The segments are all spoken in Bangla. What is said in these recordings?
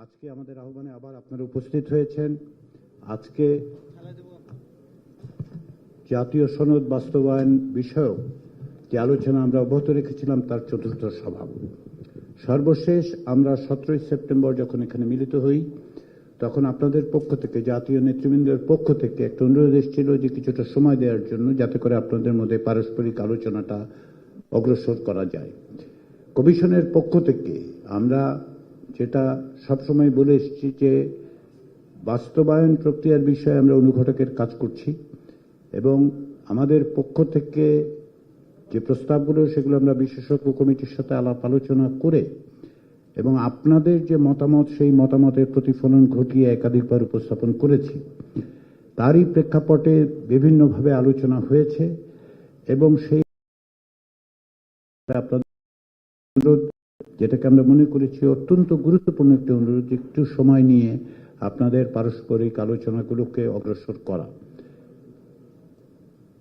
আজকে আমাদের আহ্বানে আবার আপনারা উপস্থিত হয়েছেন। আজকে জাতীয় সনদ বাস্তবায়ন বিষয়ক যে আলোচনা আমরা অব্যাহত রেখেছিলাম তার চতুর্থ সভা। সর্বশেষ আমরা 17 সেপ্টেম্বর যখন এখানে মিলিত হই তখন আপনাদের পক্ষ থেকে, জাতীয় নেতৃবৃন্দের পক্ষ থেকে একটা অনুরোধ এসেছিল যে কিছুটা সময় দেওয়ার জন্য, যাতে করে আপনাদের মধ্যে পারস্পরিক আলোচনাটা অগ্রসর করা যায়। কমিশনের পক্ষ থেকে আমরা যেটা সবসময় বলে এসেছি যে বাস্তবায়ন প্রক্রিয়ার বিষয়ে আমরা অনুঘটকের কাজ করছি এবং আমাদের পক্ষ থেকে যে প্রস্তাবগুলো সেগুলো আমরা বিশেষজ্ঞ কমিটির সাথে আলাপ আলোচনা করে এবং আপনাদের যে মতামত সেই মতামতের প্রতিফলন ঘটিয়ে একাধিকবার উপস্থাপন করেছি। তারই প্রেক্ষাপটে বিভিন্নভাবে আলোচনা হয়েছে এবং সেই আপনাদের অনুরোধ, যেটাকে আমরা মনে করেছি অত্যন্ত গুরুত্বপূর্ণ একটি অনুরোধ, একটু সময় নিয়ে আপনাদের পারস্পরিক আলোচনাগুলোকে অগ্রসর করা।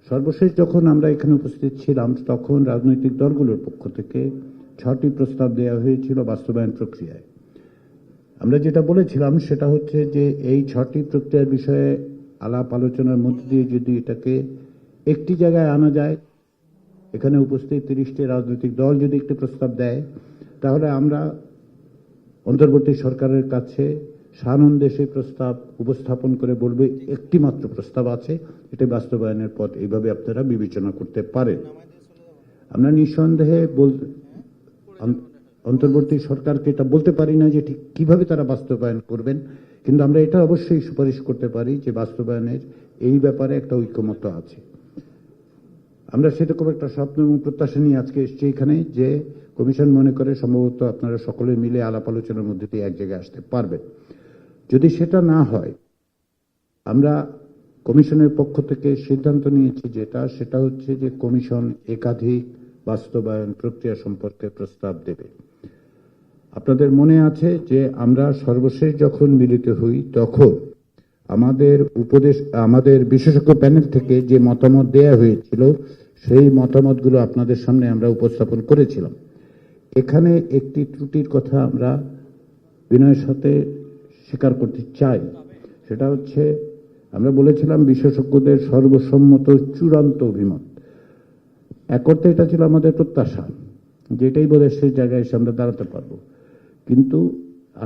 সর্বশেষ যখন আমরা এখানে উপস্থিত ছিলাম তখন রাজনৈতিক দলগুলোর পক্ষ থেকে 6টি প্রস্তাব দেওয়া হয়েছিল বাস্তবায়ন প্রক্রিয়ায়। আমরা যেটা বলেছিলাম সেটা হচ্ছে যে এই 6টি প্রক্রিয়ার বিষয়ে আলাপ আলোচনার মধ্যে দিয়ে যদি এটাকে একটি জায়গায় আনা যায়, এখানে উপস্থিত 30টি রাজনৈতিক দল যদি একটি প্রস্তাব দেয়, তাহলে আমরা অন্তর্বর্তী সরকারের কাছে সানন্দে সেই প্রস্তাব উপস্থাপন করে বলবে একটি মাত্র প্রস্তাব আছে, এটা বাস্তবায়নের পথ, এইভাবে আপনারা বিবেচনা করতে পারেন। আমরা নিঃসন্দেহে অন্তর্বর্তী সরকারকে এটা বলতে পারি না যে ঠিক কিভাবে তারা বাস্তবায়ন করবেন, কিন্তু আমরা এটা অবশ্যই সুপারিশ করতে পারি যে বাস্তবায়নের এই ব্যাপারে একটা ঐকমত্য আছে। আমরা সেরকম একটা স্বপ্ন এবং প্রত্যাশা নিয়ে আজকে এসেছি এখানে, যে কমিশন মনে করে সম্ভবত আপনারা সকলে মিলে আলাপ আলোচনার মধ্যে দিয়ে এক জায়গায় আসতে পারবেন। যদি সেটা না হয়, আমরা কমিশনের পক্ষ থেকে সিদ্ধান্ত নিয়েছি সেটা হচ্ছে যে কমিশন একাধিক বাস্তবায়ন প্রক্রিয়া সম্পর্কে প্রস্তাব দেবে। আপনাদের মনে আছে যে আমরা সর্বশেষ যখন মিলিত হই তখন আমাদের বিশেষজ্ঞ প্যানেল থেকে যে মতামত দেয়া হয়েছিল সেই মতামতগুলো আপনাদের সামনে আমরা উপস্থাপন করেছিলাম। এখানে একটি ত্রুটির কথা আমরা বিনয়ের সাথে স্বীকার করতে চাই। সেটা হচ্ছে, আমরা বলেছিলাম বিশেষজ্ঞদের সর্বসম্মত চূড়ান্ত অভিমত। এক অর্থে এটা ছিল আমাদের প্রত্যাশা, যেটাই বোধহয় সেই জায়গায় এসে আমরা দাঁড়াতে পারবো, কিন্তু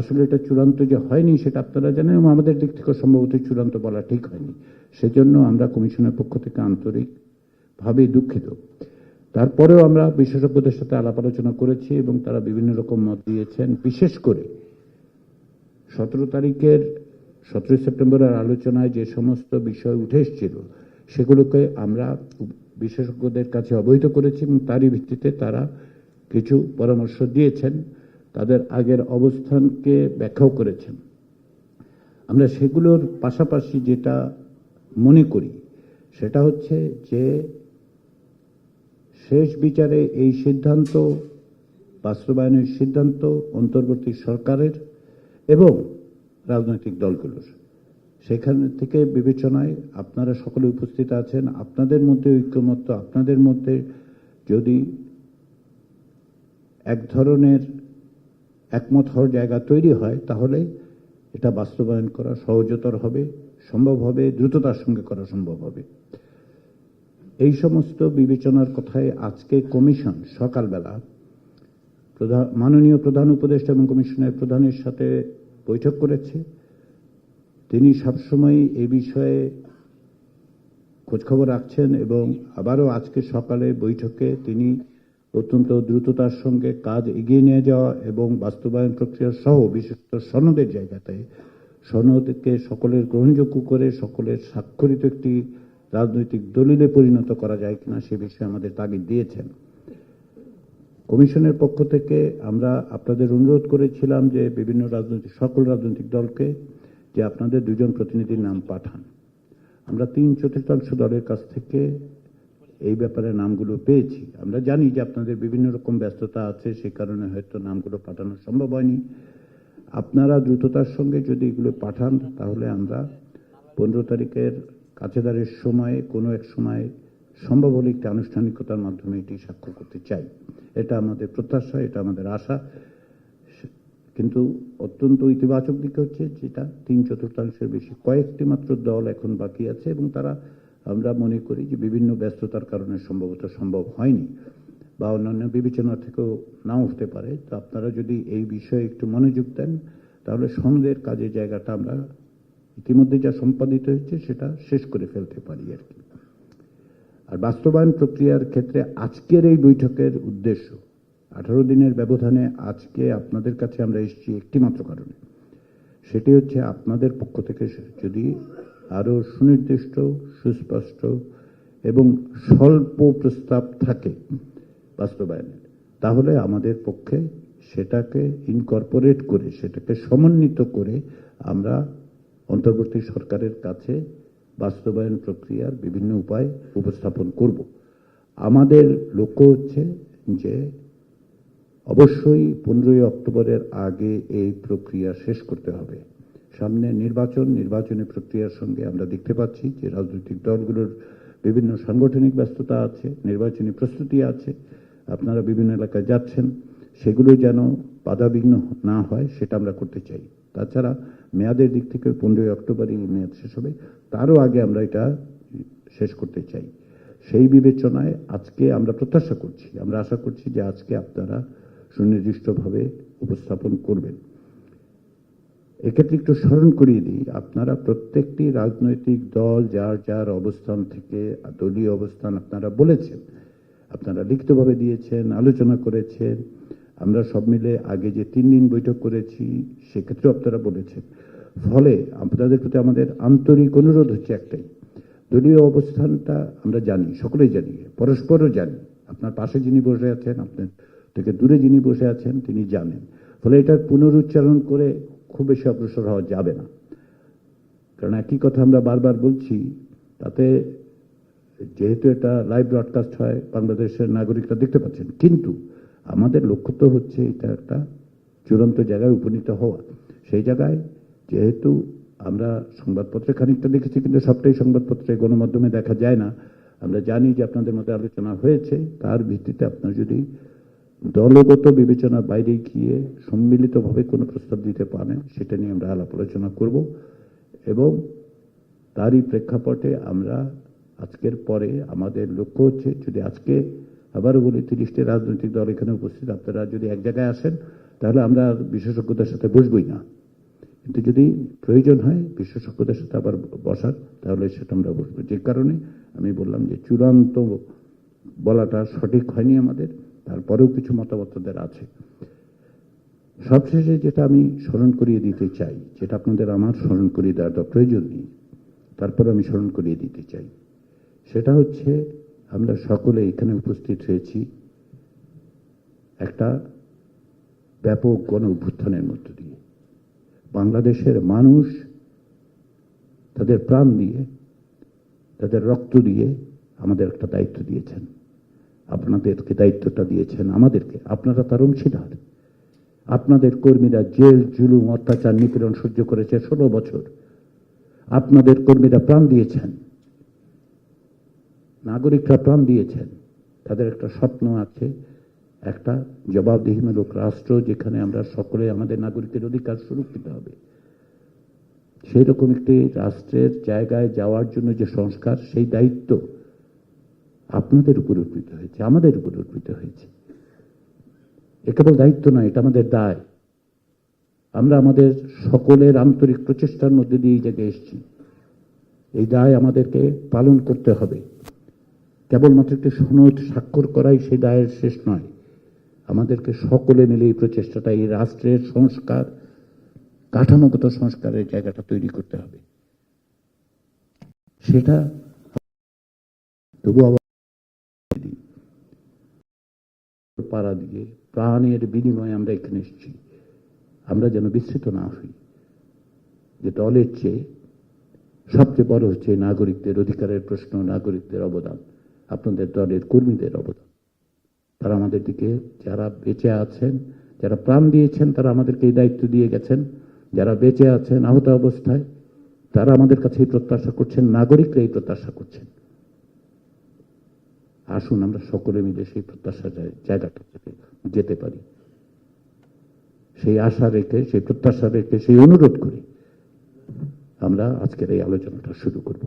আসলে এটা চূড়ান্ত যে হয়নি সেটা আপনারা জানেন এবং আমাদের দিক থেকে সম্ভবত চূড়ান্ত বলা ঠিক হয়নি। সেজন্য আমরা কমিশনের পক্ষ থেকে আন্তরিকভাবে দুঃখিত। তারপরেও আমরা বিশেষজ্ঞদের সাথে আলাপ আলোচনা করেছি এবং তারা বিভিন্ন রকম মত দিয়েছেন। বিশেষ করে 17 সেপ্টেম্বরের আলোচনায় যে সমস্ত বিষয় উঠে এসেছিল সেগুলোকে আমরা বিশেষজ্ঞদের কাছে অবহিত করেছি এবং তারই ভিত্তিতে তারা কিছু পরামর্শ দিয়েছেন, তাদের আগের অবস্থানকে ব্যাখ্যাও করেছেন। আমরা সেগুলোর পাশাপাশি যেটা মনে করি সেটা হচ্ছে যে শেষ বিচারে এই সিদ্ধান্ত, বাস্তবায়নের সিদ্ধান্ত অন্তর্বর্তী সরকারের এবং রাজনৈতিক দলগুলোর। সেখান থেকে বিবেচনায় আপনারা সকলে উপস্থিত আছেন, আপনাদের মধ্যে ঐক্যমত্য, আপনাদের মধ্যে যদি এক ধরনের একমত হওয়ার জায়গা তৈরি হয় তাহলে এটা বাস্তবায়ন করা সহজতর হবে, সম্ভব হবে, দ্রুততার সঙ্গে করা সম্ভব হবে। এই সমস্ত বিবেচনার কথায় আজকে কমিশন সকালবেলা মাননীয় প্রধান উপদেষ্টা এবং কমিশনের প্রধানের সাথে বৈঠক করেছে। তিনি সবসময় এই বিষয়ে খোঁজখবর রাখছেন এবং আবারও আজকে সকালে বৈঠকে তিনি অত্যন্ত দ্রুততার সঙ্গে কাজ এগিয়ে নিয়ে যাওয়া এবং বাস্তবায়ন প্রক্রিয়া সহ বিশেষত সনদের জায়গাতে সনদকে সকলের গ্রহণযোগ্য করে সকলের স্বাক্ষরিত একটি রাজনৈতিক দলিলে পরিণত করা যায় কিনা সে বিষয়ে আমাদের তাগিদ দিয়েছেন। কমিশনের পক্ষ থেকে আমরা আপনাদের অনুরোধ করেছিলাম যে সকল রাজনৈতিক দলকে যে আপনাদের 2 জন প্রতিনিধির নাম পাঠান। আমরা 3/4 দলের কাছ থেকে এই ব্যাপারে নামগুলো পেয়েছি। আমরা জানি যে আপনাদের বিভিন্ন রকম ব্যস্ততা আছে, সেই কারণে হয়তো নামগুলো পাঠানো সম্ভব হয়নি। আপনারা দ্রুততার সঙ্গে যদি এগুলো পাঠান তাহলে আমরা 15 তারিখের কাছেদারের সময়ে কোনো এক সময় সম্ভব হলে একটি আনুষ্ঠানিকতার মাধ্যমে এটি স্বাক্ষর করতে চাই। এটা আমাদের প্রত্যাশা, এটা আমাদের আশা। কিন্তু অত্যন্ত ইতিবাচক দিক হচ্ছে যেটা 3/4 বেশি কয়েকটি মাত্র দল এখন বাকি আছে, এবং তারা আমরা মনে করি যে বিভিন্ন ব্যস্ততার কারণে সম্ভবত সম্ভব হয়নি বা অন্যান্য বিবেচনা থেকেও নাও হতে পারে। তো আপনারা যদি এই বিষয়ে একটু মনোযোগ দেন তাহলে সনদের কাজের জায়গাটা আমরা ইতিমধ্যে যা সম্পাদিত হয়েছে সেটা শেষ করে ফেলতে পারি আর কি। আর বাস্তবায়ন প্রক্রিয়ার ক্ষেত্রে আজকের এই বৈঠকের উদ্দেশ্য 18 দিনের ব্যবধানে আজকে আপনাদের কাছে আমরা এসেছি একটি মাত্র কারণে, সেটি হচ্ছে আপনাদের পক্ষ থেকে যদি আরো সুনির্দিষ্ট, সুস্পষ্ট এবং স্বল্প প্রস্তাব থাকে বাস্তবায়নের, তাহলে আমাদের পক্ষে সেটাকে ইনকর্পোরেট করে, সেটাকে সমন্বিত করে আমরা অন্তর্বর্তী সরকারের কাছে বাস্তবায়ন প্রক্রিয়ার বিভিন্ন উপায় উপস্থাপন করব। আমাদের লক্ষ্য হচ্ছে যে অবশ্যই 15 অক্টোবরের আগে এই প্রক্রিয়া শেষ করতে হবে। সামনে নির্বাচনী প্রক্রিয়ার সঙ্গে আমরা দেখতে পাচ্ছি যে রাজনৈতিক দলগুলোর বিভিন্ন সাংগঠনিক ব্যস্ততা আছে, নির্বাচনী প্রস্তুতি আছে, আপনারা বিভিন্ন এলাকায় যাচ্ছেন, সেগুলো যেন বাধাবিঘ্ন না হয় সেটা আমরা করতে চাই। তাছাড়া মেয়াদের দিক থেকে 15 অক্টোবরই মেয়াদ শেষ হবে, তারও আগে আমরা এটা শেষ করতে চাই। সেই বিবেচনায় আজকে আমরা প্রত্যাশা করছি, আমরা আশা করছি যে আজকে আপনারা সুনির্দিষ্টভাবে উপস্থাপন করবেন। এক্ষেত্রে একটু স্মরণ করিয়ে দিই, আপনারা প্রত্যেকটি রাজনৈতিক দল যার যার অবস্থান থেকে দলীয় অবস্থান আপনারা বলেছেন, আপনারা লিখিতভাবে দিয়েছেন, আলোচনা করেছেন। আমরা সব মিলে আগে যে 3 দিন বৈঠক করেছি সেক্ষেত্রেও আপনারা বলেছেন। ফলে আপনাদের প্রতি আমাদের আন্তরিক অনুরোধ হচ্ছে একটাই, দলীয় অবস্থানটা আমরা জানি, সকলেই জানি, পরস্পরও জানি। আপনার পাশে যিনি বসে আছেন, আপনার থেকে দূরে যিনি বসে আছেন তিনি জানেন। ফলে এটার পুনরুচ্চারণ করে খুব বেশি অগ্রসর হওয়া যাবে না, কারণ একই কথা আমরা বারবার বলছি। তাতে যেহেতু এটা লাইভ ব্রডকাস্ট হয়, বাংলাদেশের নাগরিকরা দেখতে পাচ্ছেন, কিন্তু আমাদের লক্ষ্য তো হচ্ছে এটা একটা চূড়ান্ত জায়গায় উপনীত হওয়া। সেই জায়গায় যেহেতু আমরা সংবাদপত্রে খানিকটা দেখেছি, কিন্তু সবটাই সংবাদপত্রে গণমাধ্যমে দেখা যায় না। আমরা জানি যে আপনাদের মধ্যে আলোচনা হয়েছে, তার ভিত্তিতে আপনার যদি দলগত বিবেচনার বাইরে গিয়ে সম্মিলিতভাবে কোনো প্রস্তাব দিতে পারেন, সেটা নিয়ে আমরা আলাপ আলোচনা করব। এবং তারই প্রেক্ষাপটে আমরা আজকের পরে আমাদের লক্ষ্য হচ্ছে, যদি আজকে আবারও বলি 30টি রাজনৈতিক দল এখানে উপস্থিত, আপনারা যদি এক জায়গায় আসেন তাহলে আমরা বিশেষজ্ঞদের সাথে বসবই না, কিন্তু যদি প্রয়োজন হয় বিশেষজ্ঞদের সাথে আবার বসার, তাহলে সেটা আমরা বসবো। যে কারণে আমি বললাম যে চূড়ান্ত বলাটা সঠিক হয়নি আমাদের, তারপরেও কিছু মতামতদের আছে। সবশেষে যেটা আমি স্মরণ করিয়ে দিতে চাই, যেটা আপনাদের আমার স্মরণ করিয়ে দেওয়াটা প্রয়োজন নেই, তারপর আমি স্মরণ করিয়ে দিতে চাই, সেটা হচ্ছে আমরা সকলে এখানে উপস্থিত হয়েছি একটা ব্যাপক গণ অভ্যুত্থানের মধ্য দিয়ে। বাংলাদেশের মানুষ তাদের প্রাণ দিয়ে, তাদের রক্ত দিয়ে আমাদের একটা দায়িত্ব দিয়েছেন। আপনাদেরকে দায়িত্বটা দিয়েছেন আমাদেরকে, আপনারা তার অংশীদার। আপনাদের কর্মীরা জেল, জুলুম, অত্যাচার, নিপীড়ন সহ্য করেছে 16 বছর। আপনাদের কর্মীরা প্রাণ দিয়েছেন, নাগরিকরা প্রাণ দিয়েছেন। তাদের একটা স্বপ্ন আছে, একটা জবাবদিহিমূলক রাষ্ট্র যেখানে আমরা সকলে আমাদের নাগরিকের অধিকার সুরক্ষিত হবে। সেই রকম একটি রাষ্ট্রের জায়গায় যাওয়ার জন্য যে সংস্কার, সেই দায়িত্ব আপনাদের উপর অর্পিত হয়েছে, আমাদের উপর অর্পিত হয়েছে। এ কেবল দায়িত্ব নয়, এটা আমাদের দায়। আমরা আমাদের সকলের আন্তরিক প্রচেষ্টার মধ্যে দিয়ে এই জায়গায় এসেছি। এই দায় আমাদেরকে পালন করতে হবে। কেবলমাত্র একটি সনদ স্বাক্ষর করাই সেই দায়ের শেষ নয়, আমাদেরকে সকলে মিলে এই প্রচেষ্টাটা, এই রাষ্ট্রের সংস্কার, কাঠামোগত সংস্কারের জায়গাটা তৈরি করতে হবে। সেটা তবু আবার পাড়া দিয়ে প্রাণের বিনিময়ে আমরা এখানে এসেছি। আমরা যেন বিস্মৃত না হই যে দলের চেয়ে সবচেয়ে বড় হচ্ছে নাগরিকদের অধিকারের প্রশ্ন, নাগরিকদের অবদান, আপনাদের দলের কর্মীদের অবদান। তারা আমাদের দিকে, যারা বেঁচে আছেন, যারা প্রাণ দিয়েছেন, তারা আমাদেরকে এই দায়িত্ব দিয়ে গেছেন। যারা বেঁচে আছেন আহত অবস্থায়, তারা আমাদের কাছে এই প্রত্যাশা করছেন, নাগরিকরা এই প্রত্যাশা করছেন। আসুন আমরা সকলে মিলে সেই প্রত্যাশা জায়গাটা যেতে পারি। সেই আশা রেখে, সেই প্রত্যাশা রেখে, সেই অনুরোধ করে আমরা আজকের এই আলোচনাটা শুরু করব।